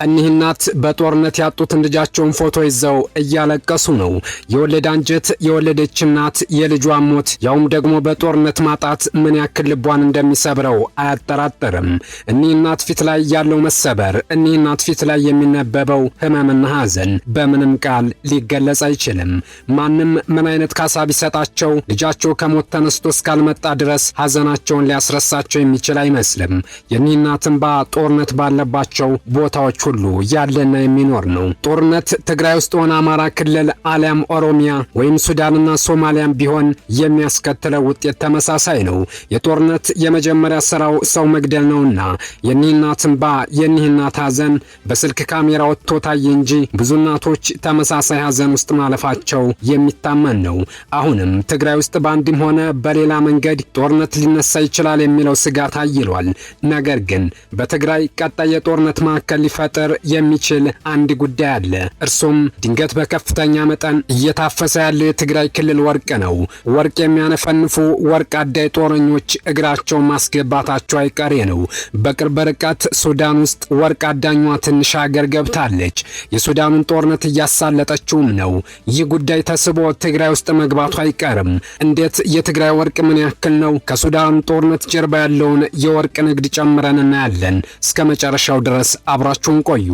እኒህ እናት በጦርነት ያጡትን ልጃቸውን ፎቶ ይዘው እያለቀሱ ነው። የወለደ አንጀት የወለደች እናት የልጇን ሞት ያውም ደግሞ በጦርነት ማጣት ምን ያክል ልቧን እንደሚሰብረው አያጠራጥርም። እኒህ እናት ፊት ላይ ያለው መሰበር፣ እኒህ እናት ፊት ላይ የሚነበበው ህመምና ሐዘን በምንም ቃል ሊገለጽ አይችልም። ማንም ምን አይነት ካሳ ቢሰጣቸው ልጃቸው ከሞት ተነስቶ እስካልመጣ ድረስ ሐዘናቸውን ሊያስረሳቸው የሚችል አይመስልም። የእኒህ እናት እንባ ጦርነት ባለባቸው ቦታዎች ሁሉ ያለና የሚኖር ነው። ጦርነት ትግራይ ውስጥ ሆነ አማራ ክልል አሊያም ኦሮሚያ ወይም ሱዳንና ሶማሊያም ቢሆን የሚያስከትለው ውጤት ተመሳሳይ ነው። የጦርነት የመጀመሪያ ስራው ሰው መግደል ነውና የእኒህ እናት እንባ የእኒህ እናት ሐዘን በስልክ ካሜራ ወጥቶ ታየ እንጂ ብዙ እናቶች ተመሳሳይ ሐዘን ውስጥ ማለፋቸው የሚታመን ነው። አሁንም ትግራይ ውስጥ በአንድም ሆነ በሌላ መንገድ ጦርነት ሊነሳ ይችላል የሚለው ስጋት አይሏል። ነገር ግን በትግራይ ቀጣይ የጦርነት ማዕከል ሊፈጥር የሚችል አንድ ጉዳይ አለ። እርሱም ድንገት በከፍተኛ መጠን እየታፈሰ ያለው የትግራይ ክልል ወርቅ ነው። ወርቅ የሚያነፈንፉ ወርቅ አዳይ ጦረኞች እግራቸውን ማስገባታቸው አይቀሬ ነው። በቅርብ ርቀት ሱዳን ውስጥ ወርቅ አዳኟ ትንሽ ሀገር ገብታለች። የሱዳኑን ጦርነት እያሳለጠችውም ነው። ይህ ጉዳይ ተስቦ ትግራይ ውስጥ መግባቱ አይቀርም። እንዴት? የትግራይ ወርቅ ምን ያክል ነው? ከሱዳኑ ጦርነት ጀርባ ያለውን የወርቅ ንግድ ጨምረን እናያለን። እስከ መጨረሻው ድረስ አብራችሁን ቆዩ።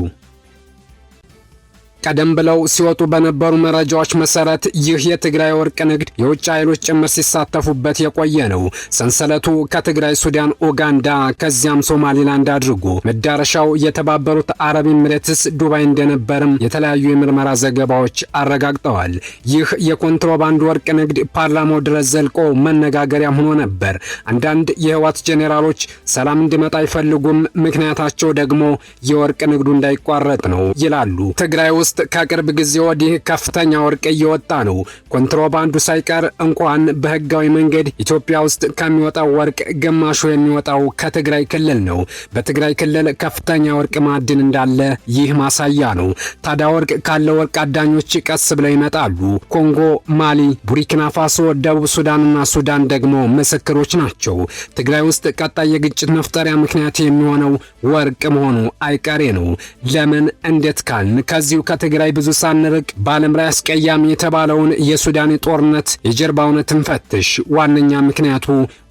ቀደም ብለው ሲወጡ በነበሩ መረጃዎች መሰረት ይህ የትግራይ ወርቅ ንግድ የውጭ ኃይሎች ጭምር ሲሳተፉበት የቆየ ነው። ሰንሰለቱ ከትግራይ፣ ሱዳን፣ ኡጋንዳ ከዚያም ሶማሊላንድ አድርጎ መዳረሻው የተባበሩት አረብ ኤሚሬትስ ዱባይ እንደነበርም የተለያዩ የምርመራ ዘገባዎች አረጋግጠዋል። ይህ የኮንትሮባንድ ወርቅ ንግድ ፓርላማው ድረስ ዘልቆ መነጋገሪያ ሆኖ ነበር። አንዳንድ የህወሓት ጄኔራሎች ሰላም እንዲመጣ አይፈልጉም። ምክንያታቸው ደግሞ የወርቅ ንግዱ እንዳይቋረጥ ነው ይላሉ። ትግራይ ውስጥ ከቅርብ ጊዜ ወዲህ ከፍተኛ ወርቅ እየወጣ ነው። ኮንትሮባንዱ ሳይቀር እንኳን በህጋዊ መንገድ ኢትዮጵያ ውስጥ ከሚወጣው ወርቅ ግማሹ የሚወጣው ከትግራይ ክልል ነው። በትግራይ ክልል ከፍተኛ ወርቅ ማዕድን እንዳለ ይህ ማሳያ ነው። ታዲያ ወርቅ ካለ ወርቅ አዳኞች ቀስ ብለው ይመጣሉ። ኮንጎ፣ ማሊ፣ ቡርኪና ፋሶ፣ ደቡብ ሱዳንና ሱዳን ደግሞ ምስክሮች ናቸው። ትግራይ ውስጥ ቀጣይ የግጭት መፍጠሪያ ምክንያት የሚሆነው ወርቅ መሆኑ አይቀሬ ነው። ለምን? እንዴት ካልን ከዚሁ ትግራይ ብዙ ሳንርቅ በዓለም ላይ አስቀያሚ የተባለውን የሱዳን ጦርነት የጀርባ እውነትን ፈትሽ። ዋነኛ ምክንያቱ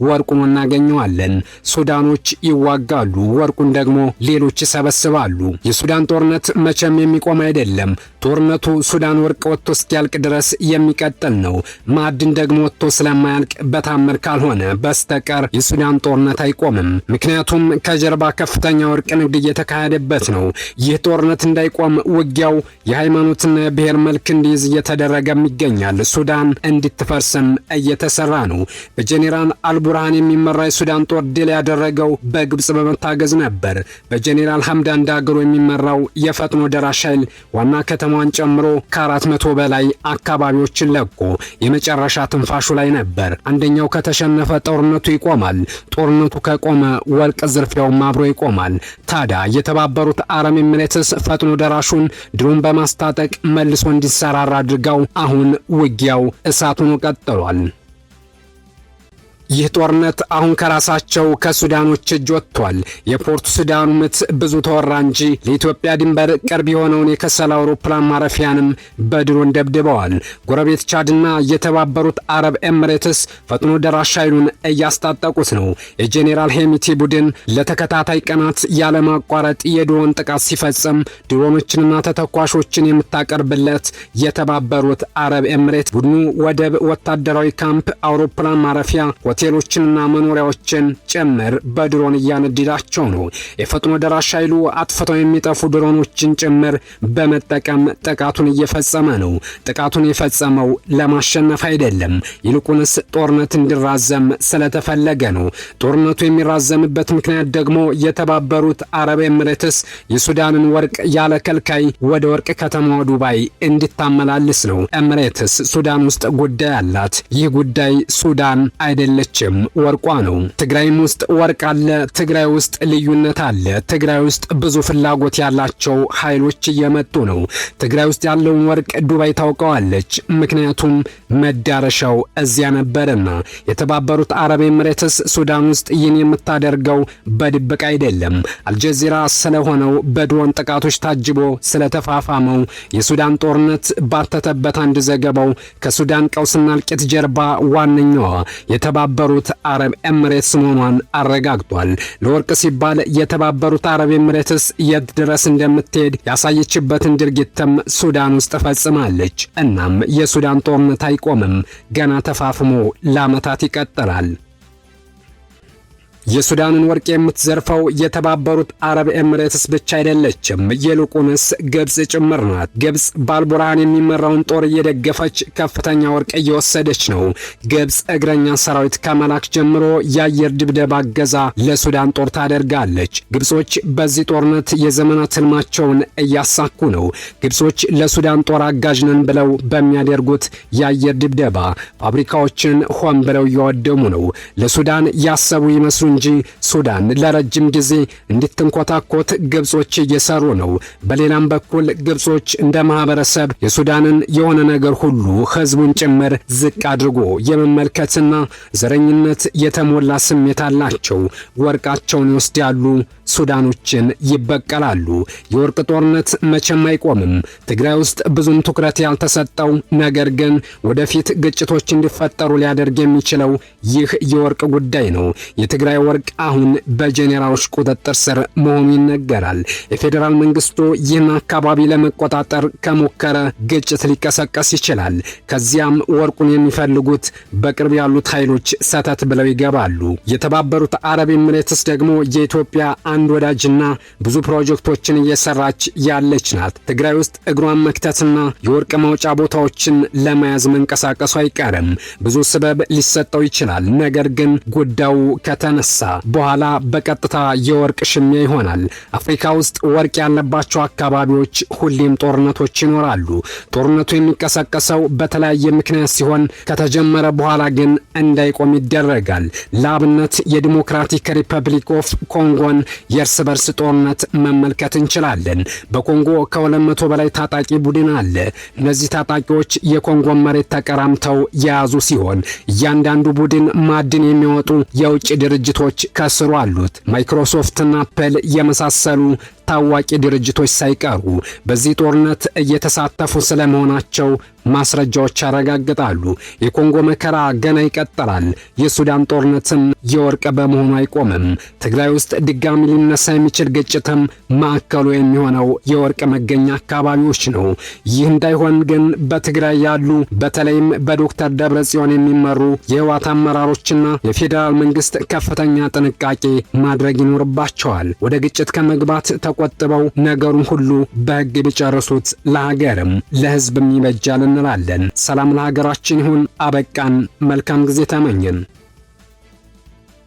ወርቁን እናገኘዋለን። ሱዳኖች ይዋጋሉ፣ ወርቁን ደግሞ ሌሎች ይሰበስባሉ። የሱዳን ጦርነት መቼም የሚቆም አይደለም። ጦርነቱ ሱዳን ወርቅ ወጥቶ እስኪያልቅ ድረስ የሚቀጥል ነው። ማዕድን ደግሞ ወጥቶ ስለማያልቅ በታምር ካልሆነ በስተቀር የሱዳን ጦርነት አይቆምም። ምክንያቱም ከጀርባ ከፍተኛ ወርቅ ንግድ እየተካሄደበት ነው። ይህ ጦርነት እንዳይቆም ውጊያው የሃይማኖትና የብሔር መልክ እንዲይዝ እየተደረገም ይገኛል። ሱዳን እንድትፈርስም እየተሰራ ነው። በጄኔራል አልቡርሃን የሚመራ የሱዳን ጦር ድል ያደረገው በግብጽ በመታገዝ ነበር። በጄኔራል ሐምዳን ዳግሎ የሚመራው የፈጥኖ ደራሽ ኃይል ዋና ከተማዋን ጨምሮ ከ400 በላይ አካባቢዎችን ለቆ የመጨረሻ ትንፋሹ ላይ ነበር። አንደኛው ከተሸነፈ ጦርነቱ ይቆማል። ጦርነቱ ከቆመ ወርቅ ዝርፊያውም አብሮ ይቆማል። ታዲያ የተባበሩት አረብ ኤሚሬትስ ፈጥኖ ደራሹን ድሮን በማስታጠቅ መልሶ እንዲሰራራ አድርገው አሁን ውጊያው እሳት ሆኖ ቀጥሏል። ይህ ጦርነት አሁን ከራሳቸው ከሱዳኖች እጅ ወጥቷል። የፖርቱ ሱዳኑ ምት ብዙ ተወራ እንጂ ለኢትዮጵያ ድንበር ቅርብ የሆነውን የከሰል አውሮፕላን ማረፊያንም በድሮን ደብድበዋል። ጎረቤት ቻድና የተባበሩት አረብ ኤሚሬትስ ፈጥኖ ደራሽ ኃይሉን እያስታጠቁት ነው። የጄኔራል ሄሚቲ ቡድን ለተከታታይ ቀናት ያለማቋረጥ የድሮን ጥቃት ሲፈጽም ድሮኖችንና ተተኳሾችን የምታቀርብለት የተባበሩት አረብ ኤሚሬት ቡድኑ ወደብ፣ ወታደራዊ ካምፕ፣ አውሮፕላን ማረፊያ፣ ሆቴሎችንና መኖሪያዎችን ጭምር በድሮን እያነደዳቸው ነው። የፈጥኖ ደራሽ ኃይሉ አጥፍተው የሚጠፉ ድሮኖችን ጭምር በመጠቀም ጥቃቱን እየፈጸመ ነው። ጥቃቱን የፈጸመው ለማሸነፍ አይደለም፣ ይልቁንስ ጦርነት እንዲራዘም ስለተፈለገ ነው። ጦርነቱ የሚራዘምበት ምክንያት ደግሞ የተባበሩት አረብ ኤሚሬትስ የሱዳንን ወርቅ ያለ ከልካይ ወደ ወርቅ ከተማዋ ዱባይ እንድታመላልስ ነው። ኤሚሬትስ ሱዳን ውስጥ ጉዳይ አላት። ይህ ጉዳይ ሱዳን አይደለች ያገኘችም ወርቋ ነው። ትግራይም ውስጥ ወርቅ አለ። ትግራይ ውስጥ ልዩነት አለ። ትግራይ ውስጥ ብዙ ፍላጎት ያላቸው ኃይሎች እየመጡ ነው። ትግራይ ውስጥ ያለውን ወርቅ ዱባይ ታውቀዋለች። ምክንያቱም መዳረሻው እዚያ ነበርና። የተባበሩት አረብ ኤምሬትስ ሱዳን ውስጥ ይህን የምታደርገው በድብቅ አይደለም። አልጀዚራ ስለሆነው በድሮን ጥቃቶች ታጅቦ ስለተፋፋመው የሱዳን ጦርነት ባተተበት አንድ ዘገባው ከሱዳን ቀውስና እልቂት ጀርባ ዋነኛዋ የተባበሩት አረብ ኤምሬትስ መሆኗን አረጋግጧል። ለወርቅ ሲባል የተባበሩት አረብ ኤምሬትስ የት ድረስ እንደምትሄድ ያሳየችበትን ድርጊትም ሱዳን ውስጥ ፈጽማለች። እናም የሱዳን ጦርነት አይቆምም፣ ገና ተፋፍሞ ለዓመታት ይቀጥላል። የሱዳንን ወርቅ የምትዘርፈው የተባበሩት አረብ ኤምሬትስ ብቻ አይደለችም፣ ይልቁንስ ግብጽ ጭምር ናት። ግብጽ በአልቡርሃን የሚመራውን ጦር እየደገፈች ከፍተኛ ወርቅ እየወሰደች ነው። ግብጽ እግረኛ ሰራዊት ከመላክ ጀምሮ የአየር ድብደባ እገዛ ለሱዳን ጦር ታደርጋለች። ግብጾች በዚህ ጦርነት የዘመናት ህልማቸውን እያሳኩ ነው። ግብጾች ለሱዳን ጦር አጋዥ ነን ብለው በሚያደርጉት የአየር ድብደባ ፋብሪካዎችን ሆን ብለው እያወደሙ ነው። ለሱዳን ያሰቡ ይመስሉ እንጂ ሱዳን ለረጅም ጊዜ እንድትንኮታኮት ግብጾች እየሰሩ ነው። በሌላም በኩል ግብጾች እንደ ማህበረሰብ የሱዳንን የሆነ ነገር ሁሉ ህዝቡን ጭምር ዝቅ አድርጎ የመመልከትና ዘረኝነት የተሞላ ስሜት አላቸው። ወርቃቸውን ይወስዳሉ፣ ሱዳኖችን ይበቀላሉ። የወርቅ ጦርነት መቼም አይቆምም። ትግራይ ውስጥ ብዙም ትኩረት ያልተሰጠው ነገር ግን ወደፊት ግጭቶች እንዲፈጠሩ ሊያደርግ የሚችለው ይህ የወርቅ ጉዳይ ነው። የትግራይ ወርቅ አሁን በጄኔራሎች ቁጥጥር ስር መሆኑ ይነገራል። የፌዴራል መንግስቱ ይህን አካባቢ ለመቆጣጠር ከሞከረ ግጭት ሊቀሰቀስ ይችላል። ከዚያም ወርቁን የሚፈልጉት በቅርብ ያሉት ኃይሎች ሰተት ብለው ይገባሉ። የተባበሩት አረብ ኤምሬትስ ደግሞ የኢትዮጵያ አንድ ወዳጅና ብዙ ፕሮጀክቶችን እየሰራች ያለች ናት። ትግራይ ውስጥ እግሯን መክተትና የወርቅ ማውጫ ቦታዎችን ለመያዝ መንቀሳቀሱ አይቀርም። ብዙ ስበብ ሊሰጠው ይችላል። ነገር ግን ጉዳዩ ከተነሳ በኋላ በቀጥታ የወርቅ ሽሚያ ይሆናል። አፍሪካ ውስጥ ወርቅ ያለባቸው አካባቢዎች ሁሌም ጦርነቶች ይኖራሉ። ጦርነቱ የሚቀሰቀሰው በተለያየ ምክንያት ሲሆን ከተጀመረ በኋላ ግን እንዳይቆም ይደረጋል። ለአብነት የዲሞክራቲክ ሪፐብሊክ ኦፍ ኮንጎን የእርስ በርስ ጦርነት መመልከት እንችላለን። በኮንጎ ከ200 በላይ ታጣቂ ቡድን አለ። እነዚህ ታጣቂዎች የኮንጎን መሬት ተቀራምተው የያዙ ሲሆን እያንዳንዱ ቡድን ማዕድን የሚወጡ የውጭ ድርጅቶች ከስሩ አሉት። ማይክሮሶፍትና አፕል የመሳሰሉ ታዋቂ ድርጅቶች ሳይቀሩ በዚህ ጦርነት እየተሳተፉ ስለመሆናቸው ማስረጃዎች ያረጋግጣሉ። የኮንጎ መከራ ገና ይቀጥላል። የሱዳን ጦርነትም የወርቅ በመሆኑ አይቆምም። ትግራይ ውስጥ ድጋሚ ሊነሳ የሚችል ግጭትም ማዕከሉ የሚሆነው የወርቅ መገኛ አካባቢዎች ነው። ይህ እንዳይሆን ግን በትግራይ ያሉ በተለይም በዶክተር ደብረጽዮን የሚመሩ የህወሓት አመራሮችና የፌዴራል መንግስት ከፍተኛ ጥንቃቄ ማድረግ ይኖርባቸዋል። ወደ ግጭት ከመግባት ተቆጥበው ነገሩን ሁሉ በህግ ቢጨርሱት ለሀገርም ለህዝብም ይበጃል እንላለን። ሰላም ለሀገራችን ይሁን። አበቃን። መልካም ጊዜ ተመኘን።